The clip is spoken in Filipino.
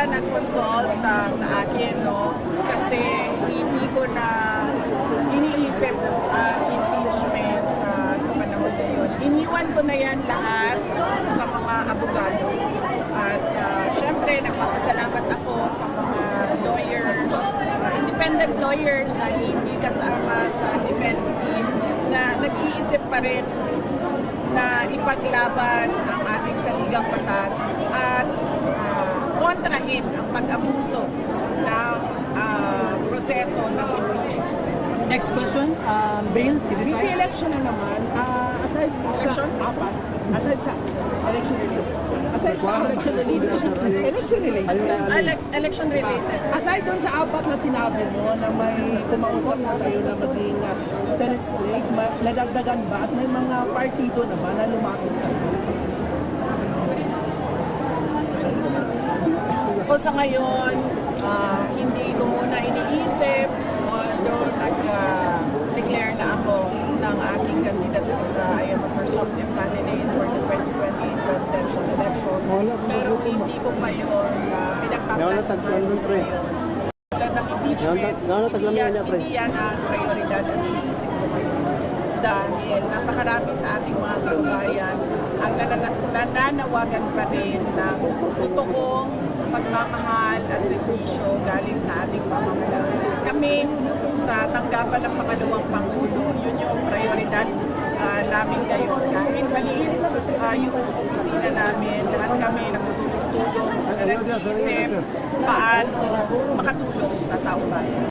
sila nag-consult sa akin, no? Kasi hindi ko na iniisip ang impeachment sa panahon na yun. Iniwan ko na yan lahat sa mga abogado. At syempre, nagpapasalamat ako sa mga lawyers, independent lawyers na hindi kasama sa defense team na nag-iisip pa rin na ipaglaban ang ating saligang batas at kontrahin ang pag-abuso ng proseso ng impeachment. Next question, Bail, VP election na naman, aside Election? sa apat, aside sa election related, aside sa election related, Election related. aside dun sa apat na sinabi mo na may kumausap na sa'yo na maging Senate slate, nadagdagan ba at may mga partido na ba na lumapit sa'yo? O sa ngayon, hindi ko muna iniisip, although nag-declare na ako ng aking kandidatura. I am a presumptive candidate for the 2028 presidential elections. Pero hindi ko pa yun pinagpaplanahan sa ngayon. Tulad ng impeachment, hindi yan ang prioridad at iniisip ko ngayon. Dahil napakarami sa ating mga kababayan ang nananawagan pa rin ng totoong pagmamahal at serbisyo galing sa ating pamahalaan. Kami sa tanggapan ng pangalawang Pangulo, yun yung prioridad namin ngayon. Kahit maliit yung opisina namin, lahat kami nagtutulong, nag-iisip paano makatulong sa taong bayan.